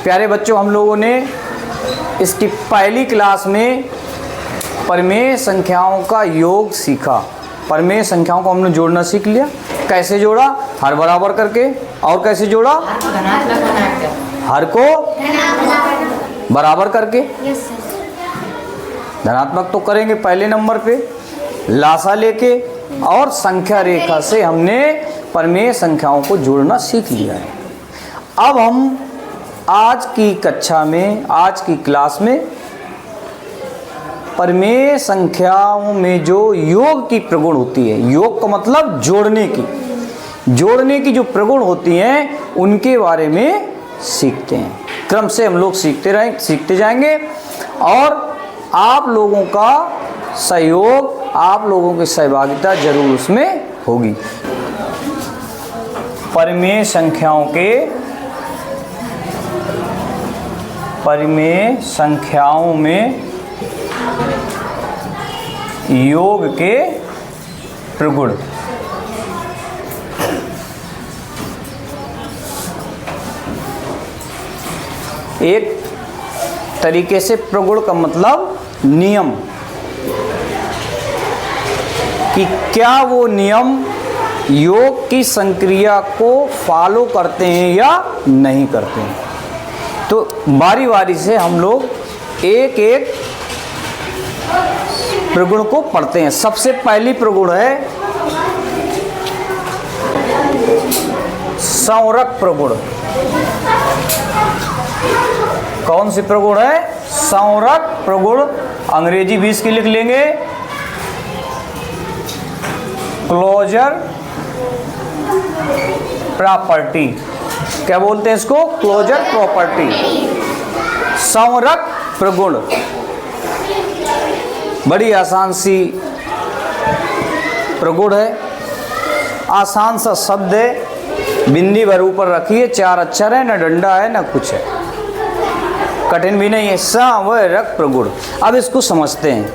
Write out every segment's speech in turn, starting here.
प्यारे बच्चों, हम लोगों ने इसकी पहली क्लास में परिमेय संख्याओं का योग सीखा। परिमेय संख्याओं को हमने जोड़ना सीख लिया। कैसे जोड़ा? हर बराबर करके। और कैसे जोड़ा? हर को बराबर करके। धनात्मक तो करेंगे पहले नंबर पे, लासा लेके, और संख्या रेखा से हमने परिमेय संख्याओं को जोड़ना सीख लिया है। अब हम आज की कक्षा में, आज की क्लास में परिमेय संख्याओं में जो योग की प्रगुण होती है, योग का मतलब जोड़ने की जो प्रगुण होती हैं उनके बारे में सीखते हैं। क्रम से हम लोग सीखते जाएंगे और आप लोगों का सहयोग, आप लोगों की सहभागिता जरूर उसमें होगी। परिमेय संख्याओं में योग के प्रगुण। एक तरीके से प्रगुण का मतलब नियम, कि क्या वो नियम योग की संक्रिया को फॉलो करते हैं या नहीं करते हैं। तो बारी बारी से हम लोग एक एक प्रगुण को पढ़ते हैं। सबसे पहली प्रगुण है संवरक प्रगुण। कौन सी प्रगुण है? संवरक प्रगुण। अंग्रेजी भी इसकी लिख लेंगे, क्लोजर प्रॉपर्टी। क्या बोलते हैं इसको? Closure property. संवरक प्रगुण बड़ी आसान सी प्रगुण है। आसान सा शब्द है, बिंदी भर ऊपर रखिए, 4 अक्षर है, ना डंडा है ना कुछ है, कठिन भी नहीं है। संवरक प्रगुण। अब इसको समझते हैं।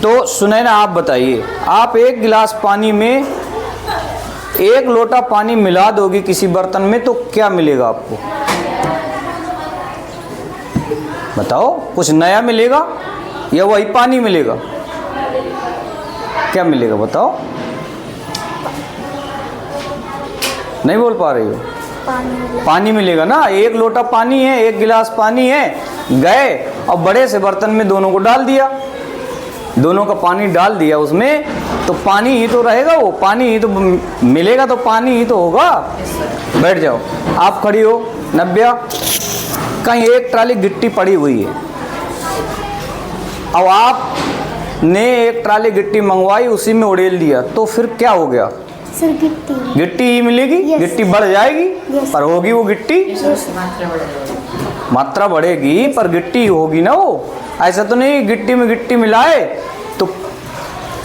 तो सुनैना, आप बताइए, आप एक गिलास पानी में 1 लोटा पानी मिला दोगी किसी बर्तन में तो क्या मिलेगा आपको? बताओ, कुछ नया मिलेगा या वही पानी मिलेगा? क्या मिलेगा बताओ? नहीं बोल पा रही हो? पानी मिलेगा ना। 1 लोटा पानी है, 1 गिलास पानी है, गए और बड़े से बर्तन में दोनों को डाल दिया, दोनों का पानी डाल दिया उसमें, तो पानी ही तो रहेगा, वो पानी ही तो मिलेगा, तो पानी ही तो होगा। बैठ जाओ। आप खड़ी हो, नव्या, कहीं एक ट्राली गिट्टी पड़ी हुई है, अब आपने एक ट्राली गिट्टी मंगवाई, उसी में उड़ेल दिया, तो फिर क्या हो गया? सर गिट्टी ही मिलेगी। गिट्टी बढ़ जाएगी, पर होगी वो गिट्टी, मात्रा बढ़ेगी पर गिट्टी होगी ना वो। ऐसा तो नहीं गिट्टी में गिट्टी मिलाए तो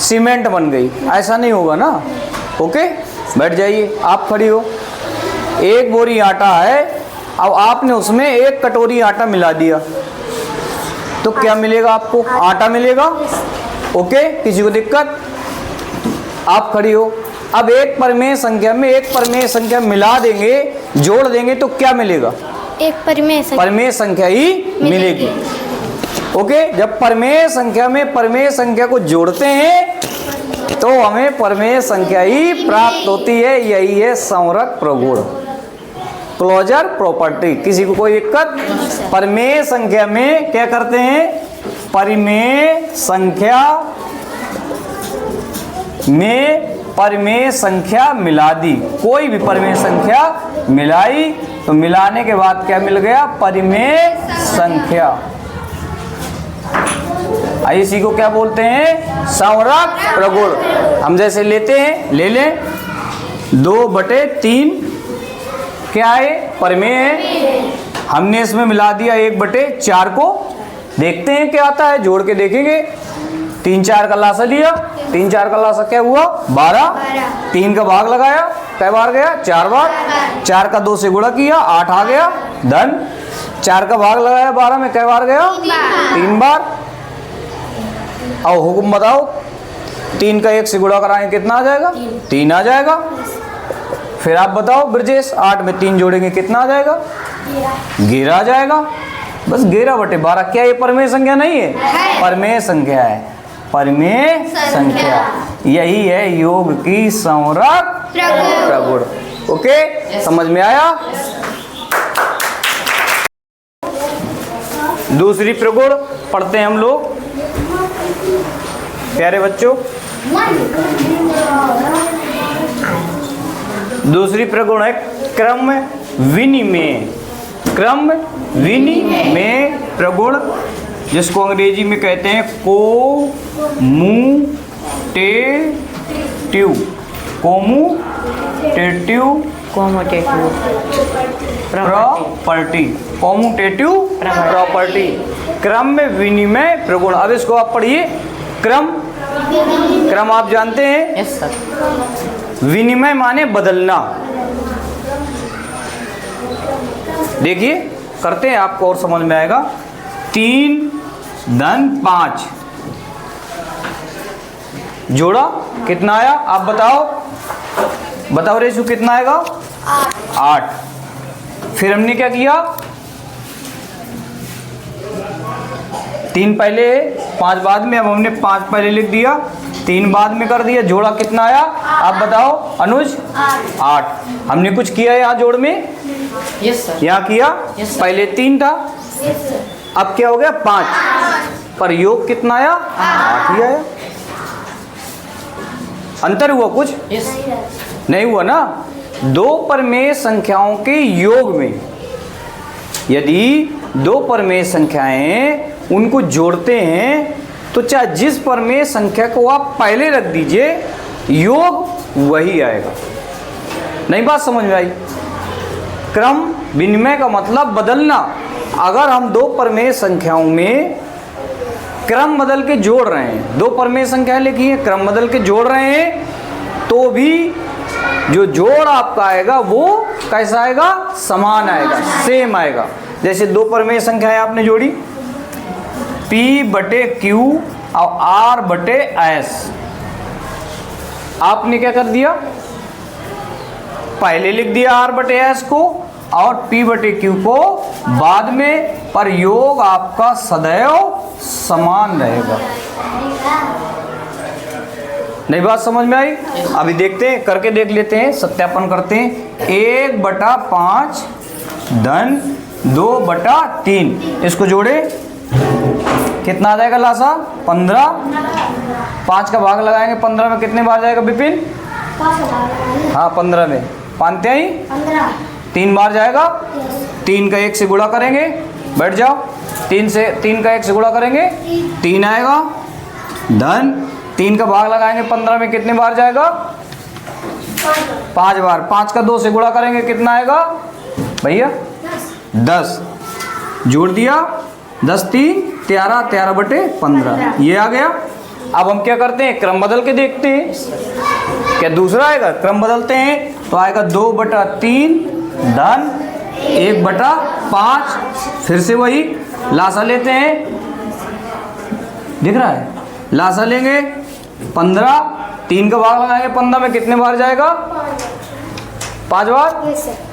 सीमेंट बन गई, ऐसा नहीं होगा ना। ओके, बैठ जाइए। आप खड़ी हो, 1 बोरी आटा है, अब आपने उसमें 1 कटोरी आटा मिला दिया, तो क्या मिलेगा आपको? आटा मिलेगा। ओके, किसी को दिक्कत? आप खड़ी हो। अब एक परिमेय संख्या में एक परिमेय संख्या मिला देंगे, जोड़ देंगे, तो क्या मिलेगा? एक परिमेय संख्या ही मिलेगी। ओके, जब परिमेय संख्या में परिमेय संख्या को जोड़ते हैं तो हमें परिमेय संख्या ही प्राप्त होती है। यही है संवरक प्रगुण, क्लोजर प्रॉपर्टी। किसी को कोई दिक्कत? परिमेय संख्या में क्या करते हैं? परिमेय संख्या में परिमेय संख्या मिला दी। कोई भी परिमेय संख्या मिलाई तो मिलाने के बाद क्या मिल गया? परिमेय संख्या। इसी को क्या बोलते हैं? संवरक प्रगुण। हम जैसे लेते हैं, ले लें 2/3 क्या है? परिमेय है। हमने इसमें मिला दिया 1/4 को, देखते हैं क्या आता है, जोड़ के देखेंगे। 3-4 का लासा लिया, 3-4 का लासा क्या हुआ? 12। 3 का भाग लगाया, कै बार गया? 4 बार। 4 का 2 से गुणा किया, 8 आ गया, धन। 4 का भाग लगाया 12 में, कै बार गया? 3 बार। और हुक्म बताओ, 3 का 1 से गुणा कराएंगे कितना आ जाएगा? 3 आ जाएगा। फिर आप बताओ ब्रजेश, 8 में 3 जोड़ेंगे कितना आ जाएगा? 11 आ जाएगा। बस 11/12। क्या ये परमेय संख्या नहीं है? परमेय संख्या है, परमेय संख्या। यही है योग की संवरक प्रगुण। ओके, समझ में आया? दूसरी प्रगुण पढ़ते हैं हम लोग प्यारे बच्चों। दूसरी प्रगुण है क्रम विनिमय। क्रम विनिमय प्रगुण, जिसको अंग्रेजी में कहते हैं कोमूटेटिव। कोमूटेटिव प्रॉपर्टी। कोमूटेटिव प्रॉपर्टी, क्रम विनिमय प्रगुण। अब इसको आप पढ़िए। क्रम, क्रम आप जानते हैं? Yes sir. विनिमय माने बदलना। देखिए करते हैं, आपको और समझ में आएगा। 3 धन 5 जोड़ा कितना आया? आप बताओ, बताओ रेशु कितना आएगा? 8। फिर हमने क्या किया? 3 पहले 5 बाद में, अब हमने 5 पहले लिख दिया, 3 बाद में कर दिया। जोड़ा कितना आया? आप बताओ अनुज। 8। हमने कुछ किया यहाँ जोड़ में? Yes sir. यहाँ किया? Yes, sir. पहले 3 था, अब क्या हो गया? 5। पर योग कितना आया? 8 ही आया। अंतर हुआ कुछ? यस। नहीं हुआ ना। दो परमेय संख्याओं के योग में यदि दो परमेय संख्याएं उनको जोड़ते हैं तो चाहे जिस परमेय संख्या को आप पहले रख दीजिए, योग वही आएगा। नहीं बात समझ में आई? क्रम विनिमय का मतलब बदलना। अगर हम दो परमेय संख्याओं में क्रम बदल के जोड़ रहे हैं, दो परमेय संख्याएं लिखी हैं, क्रम बदल के जोड़ रहे हैं, तो भी जो जोड़ आपका आएगा वो कैसा आएगा? समान आएगा, सेम आएगा। जैसे दो परमेय संख्याएं आपने जोड़ी, P/Q और R/S। आपने क्या कर दिया? पहले लिख दिया R/S को और P/Q को बाद में, पर योग आपका सदैव समान रहेगा। नई बात समझ में आई? अभी देखते हैं, करके देख लेते हैं, सत्यापन करते हैं। 1/5 धन 2/3, इसको जोड़े कितना आ जाएगा लासा? 15। 5 का भाग लगाएंगे 15 में, कितने बार जाएगा विपिन? हाँ 15 में, पानते ही 3 बार जाएगा। 3 का 1 से गुणा करेंगे, बैठ जाओ। 3 का 1 से गुणा करेंगे 3 आएगा, धन 3 का भाग लगाएंगे 15 में, कितने बार जाएगा? 5 बार। 5 का 2 से गुणा करेंगे कितना आएगा भैया? 10। जोड़ दिया, 10 3 13, 13/15 ये आ गया। अब हम क्या करते हैं? क्रम बदल के देखते हैं, क्या दूसरा आएगा? क्रम बदलते हैं तो आएगा 2/3 धन 1/5। फिर से वही लासा लेते हैं, दिख रहा है? लासा लेंगे 15, 3 का भाग लगाएंगे 15 में, कितने बार जाएगा? 5 बार।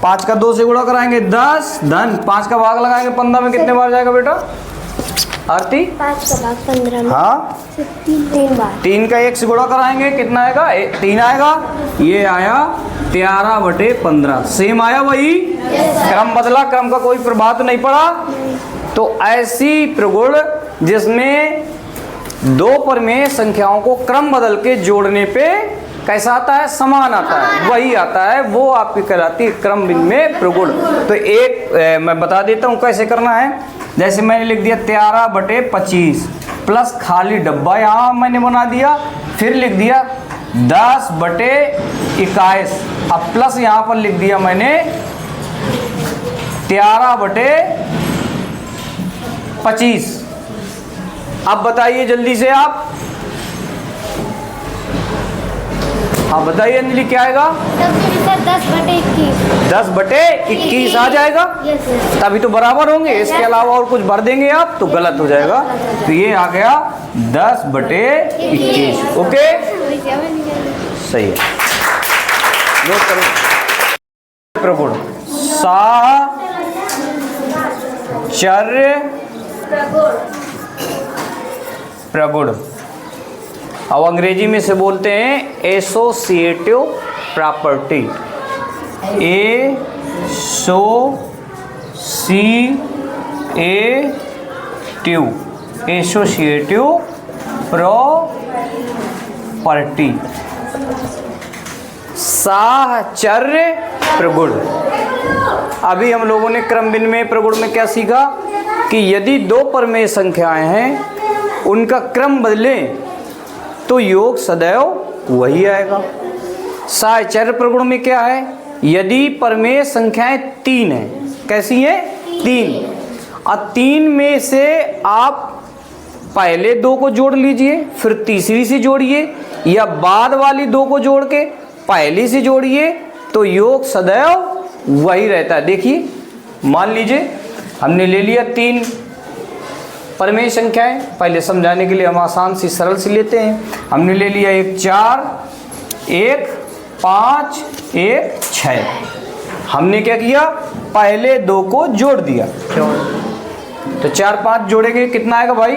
5 का 2 से गुणा कराएंगे 10, धन 5 का भाग लगाएंगे 15 में, कितने बार जाएगा बेटा? आरती 5 का भाग 15 में। हाँ 3 बार। 3 का 1 से गुणा कराएंगे कितना आएगा? 3 आएगा। ये आया 13/15, सेम आया वही। क्रम बदला, क्रम का कोई प्रभाव तो नहीं पड़ा। तो ऐसी प्रगुण जिसमें दो परमेय संख्याओं को क्रम बदल के जोड़ने पे कैसा आता है? समान आता है, वही आता है, वो आपकी कहलाती है क्रम विनिमय प्रगुण। तो एक मैं बता देता हूँ कैसे करना है। जैसे मैंने लिख दिया 13/25 प्लस खाली डब्बा यहाँ मैंने बना दिया, फिर लिख दिया 10/21, अब प्लस यहाँ पर लिख दिया मैंने 13/25। अब बताइए जल्दी से आप, हाँ बताइए अंजलि क्या आएगा? 10/21। 10/21 आ जाएगा, तभी तो बराबर होंगे। इसके अलावा और कुछ भर देंगे आप तो गलत हो जाएगा। तो ये आ गया 10/21। ओके, सही है, नोट करो। प्रगुण, साहचर्य प्रगुण। अब अंग्रेजी में से बोलते हैं एसोसिएटिव प्रॉपर्टी, एसोसिएटिव प्रॉपर्टी, साहचर्य प्रगुण। अभी हम लोगों ने क्रम विनिमय प्रगुण में क्या सीखा कि यदि दो परमेय संख्याएं हैं उनका क्रम बदले तो योग सदैव वही आएगा। साहचर्य प्रगुण में क्या है, यदि परमेय संख्याएं 3 हैं, कैसी हैं 3, और 3 में से आप पहले 2 को जोड़ लीजिए, फिर तीसरी से जोड़िए, या बाद वाली 2 को जोड़ के पहली से जोड़िए, तो योग सदैव वही रहता है। देखिए मान लीजिए हमने ले लिया 3 परमेय संख्याएं, पहले समझाने के लिए हम आसान सी सरल सी लेते हैं। हमने ले लिया 1 4, 1 5, 1 6। हमने क्या किया, पहले 2 को जोड़ दिया, तो 4 5 जोड़ेंगे कितना आएगा भाई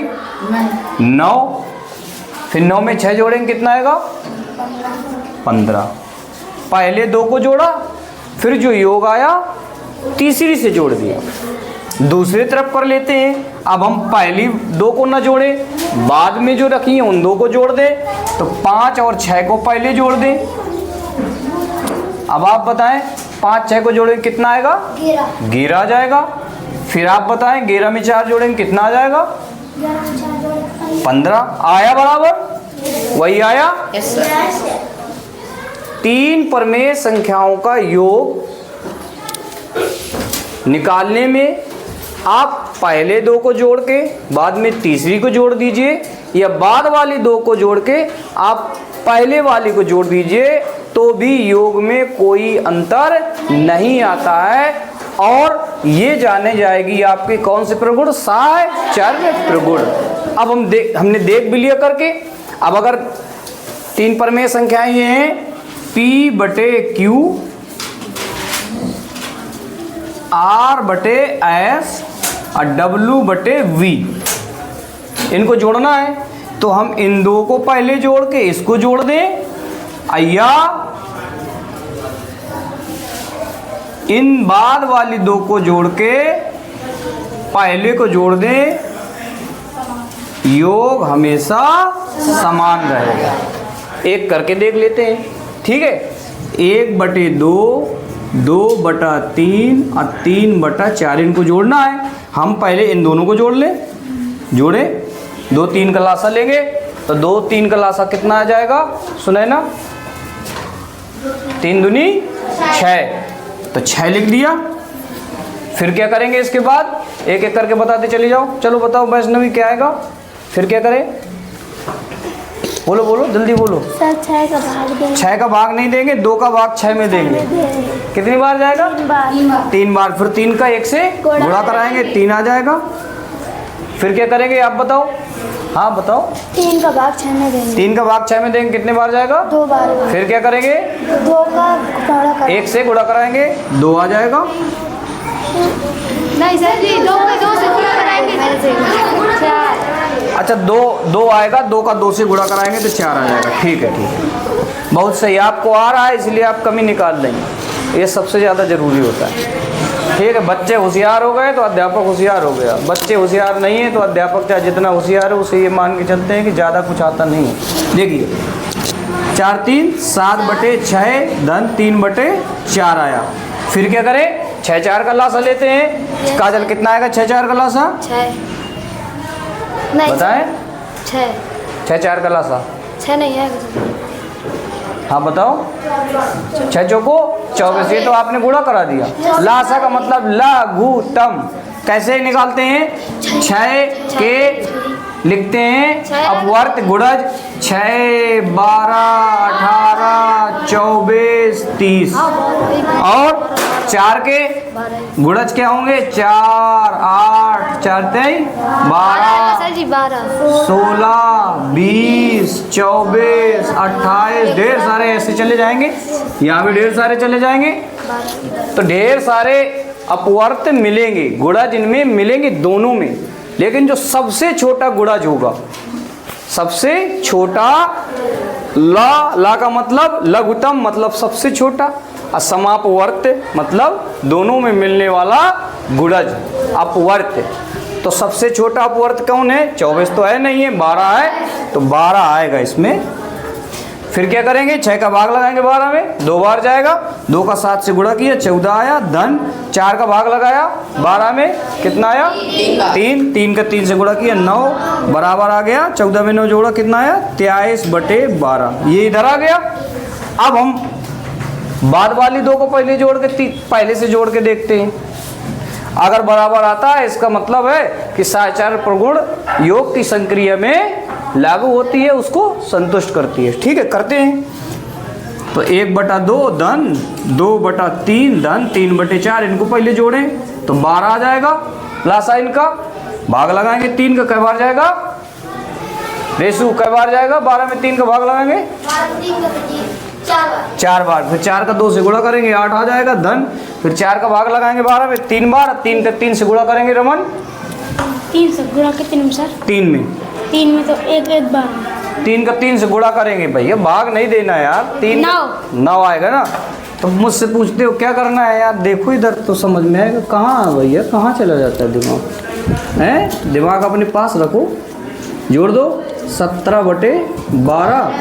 9, फिर 9 में 6 जोड़ेंगे कितना आएगा 15। पहले 2 को जोड़ा, फिर जो योग आया तीसरी से जोड़ दिया। दूसरी तरफ कर लेते हैं, अब हम पहली 2 को ना जोड़े, बाद में जो रखी है उन 2 को जोड़ दें, तो 5 और 6 को पहले जोड़ दें। अब आप बताएं 5 6 को जोड़ेंगे कितना आएगा 11 आ जाएगा। फिर आप बताएं 11 में 4 जोड़ेंगे कितना आ जाएगा 15। आया बराबर, वही आया। 3 परमेय संख्याओं का योग निकालने में आप पहले 2 को जोड़ के बाद में तीसरी को जोड़ दीजिए, या बाद वाली 2 को जोड़ के आप पहले वाली को जोड़ दीजिए, तो भी योग में कोई अंतर नहीं आता है। और ये जाने जाएगी आपकी कौन से प्रगुण, साहचर्य प्रगुण। अब हमने देख भी लिया करके। अब अगर 3 परमेय संख्याएं ये हैं P/Q, R/S और W/V, इनको जोड़ना है, तो हम इन 2 को पहले जोड़ के इसको जोड़ दें, या इन बाद वाली 2 को जोड़ के पहले को जोड़ दें, योग हमेशा समान रहेगा। एक करके देख लेते हैं, ठीक है। 1/2, 2/3 और 3/4 इनको जोड़ना है। हम पहले इन दोनों को जोड़ लें, जोड़े 2 3 का लासा लेंगे, तो 2 3 का लासा कितना आ जाएगा, सुने ना, 3 दूनी 6, तो 6 लिख दिया। फिर क्या करेंगे, इसके बाद एक एक करके बताते चले जाओ। चलो बताओ वैष्णवी क्या आएगा, फिर क्या करें, बोलो बोलो जल्दी बोलो। सर 6 का भाग देंगे। 6 का भाग नहीं देंगे, 2 का भाग 6 में देंगे। कितनी बार जाएगा 3 बार। फिर 3 का 1 से गुणा कराएंगे, 3 आ जाएगा। फिर क्या करेंगे आप बताओ, हाँ बताओ। 3 का भाग 6 में देंगे। 3 का भाग 6 में देंगे, कितने बार जाएगा 2 बार। फिर क्या करेंगे 2 का गुणा करेंगे, 1 से गुणा कराएंगे, 2 आ जाएगा। नहीं सर जी 2 का 2 से गुणा कराएंगे 4। अच्छा 2 आएगा, 2 का 2 से गुणा कराएंगे तो 4 आ जाएगा। ठीक है, ठीक है, बहुत सही। आपको आ रहा है इसलिए आप कमी निकाल लेंगे, ये सबसे ज़्यादा ज़रूरी होता है। ठीक है, बच्चे होशियार हो गए तो अध्यापक होशियार हो गया, बच्चे होशियार नहीं है तो अध्यापक चाहे जितना होशियार है उसे ये मान के चलते हैं कि ज़्यादा कुछ आता नहीं है। देखिए 4 3 7/6 धन 3/4 आया। फिर क्या करें, 6 4 का लासा लेते हैं। काजल कितना आएगा 6 4 का लासा, 6 नहीं बताएं। 6 4 का लासा 6 नहीं है। हाँ बताओ। 6 चौको 24, ये तो आपने गुणा करा दिया। लासा का मतलब लघुतम, कैसे निकालते हैं, 6 के लिखते हैं अपवर्त गुणज, 6 12 18 24 30, और 4 के गुणज क्या होंगे, 4 8 4 23 12 सर जी 12 16 20 24 28, ढेर सारे ऐसे चले जाएंगे, यहाँ भी ढेर सारे चले जाएंगे। तो ढेर सारे अपवर्त मिलेंगे, गुणा जिनमें मिलेंगे दोनों में, लेकिन जो सबसे छोटा गुणज होगा, सबसे छोटा, ला का मतलब लघुतम मतलब सबसे छोटा, और समापवर्त मतलब दोनों में मिलने वाला गुणज अपवर्त। तो सबसे छोटा अपवर्त कौन है? 24 तो है नहीं है, 12 है, तो 12 आएगा इसमें। फिर क्या करेंगे? 6 का भाग लगाएंगे 12 में, 2 बार जाएगा, 2 का 7 से गुणा किया 14 आया, धन 4 का भाग लगाया 12 में, कितना आया? 3, 3 का 3 से गुणा किया 9, बराबर आ गया, 14 में 9 जोड़ा कितना आया? 23/12। ये इधर आ गया। अब हम बाद वाली 2 को पहले जोड़ के पहले से जोड़ के देखते हैं। अगर बराबर आता है इसका मतलब है कि साचार प्रगुण योग की संक्रिया में लागू होती है, उसको संतुष्ट करती है। ठीक है, करते हैं। तो 1/2 धन 2/3 धन 3/4, इनको पहले जोड़ें तो 12 आ जाएगा। लासा इनका भाग लगाएंगे 3 का, कई बार जाएगा? रेसू कई बार जाएगा? 12 में 3 का भाग लगाएंगे 4 बार। फिर 4 का 2 से गुणा करेंगे 8 आ जाएगा, धन। फिर 4 का भाग लगाएंगे 12 में 3 बार, 3 का 3 से गुणा करेंगे रमन 3 से गुणा कितने में सर? 3 में। 3 में तो एक बार 3 का 3 से गुणा करेंगे भैया, भाग नहीं देना यार। 3 9 आएगा ना। तो मुझसे पूछते हो क्या करना है यार, देखो इधर तो समझ में आएगा। कहाँ भैया, कहाँ चला जाता है दिमाग? है, दिमाग अपने पास रखो। जोड़ दो 17/12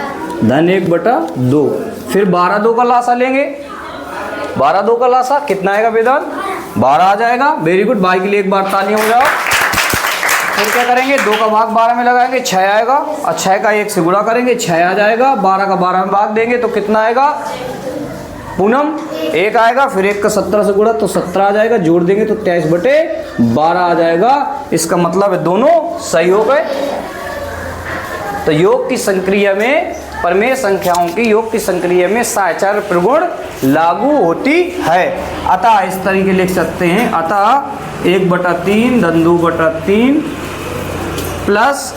धन 1/2। फिर 12/2 का लासा लेंगे, 12/2 का लासा कितना आएगा बेदान? 12 आ जाएगा। वेरी गुड, भाई के लिए एक बार तालियां हो जाओ। फिर क्या करेंगे? 2 का भाग 12 में लगाएंगे 6 आएगा, और 6 का 1 से गुणा करेंगे 6 आ जाएगा। 12 का 12 में भाग देंगे तो कितना आएगा? पूनम 1 आएगा। फिर 1 का 17 से गुणा तो 17 आ जाएगा, जोड़ देंगे तो 23/12 आ जाएगा। इसका मतलब है दोनों सही हो गए। तो योग की संक्रिया में, परमेय संख्याओं की योग की संक्रिया में साचार प्रगुण लागू होती है। अतः इस तरीके लिख सकते हैं, अतः 1/3 धन 2/3 प्लस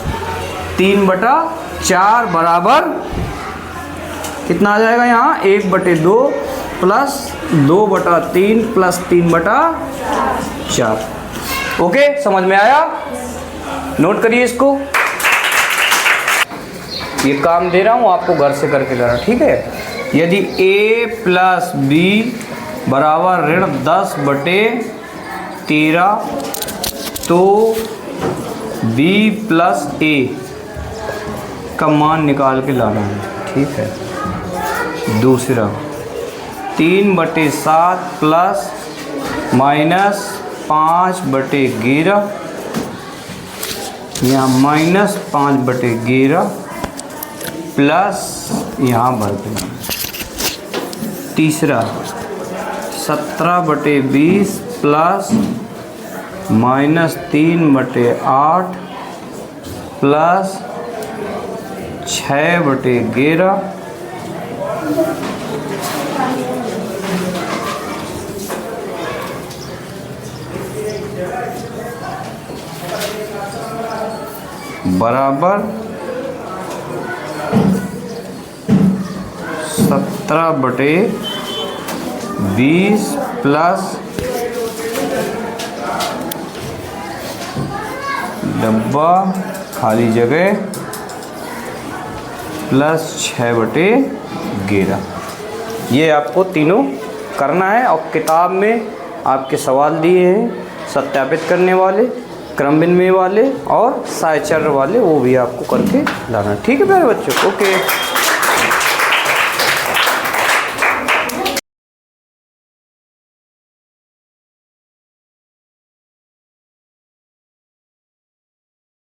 3/4 बराबर कितना आ जाएगा? यहाँ 1/2 प्लस 2/3 प्लस 3/4। ओके, समझ में आया? नोट करिए इसको। ये काम दे रहा हूँ आपको, घर से करके करना, ठीक है? यदि a प्लस बी बराबर ऋण 10/13 तो b प्लस a का मान निकाल के लाना है, ठीक है? दूसरा 3/7 प्लस माइनस 5/11, यहाँ माइनस 5/11 प्लस यहाँ भर देना। तीसरा 17/20 प्लस माइनस 3/8 प्लस 6/11 बराबर 17/20 प्लस डब्बा खाली जगह प्लस 6/11। ये आपको तीनों करना है, और किताब में आपके सवाल दिए हैं सत्यापित करने वाले, क्रम विनिमय वाले और सायचर्य वाले, वो भी आपको करके लाना। ठीक है प्यारे बच्चों, ओके।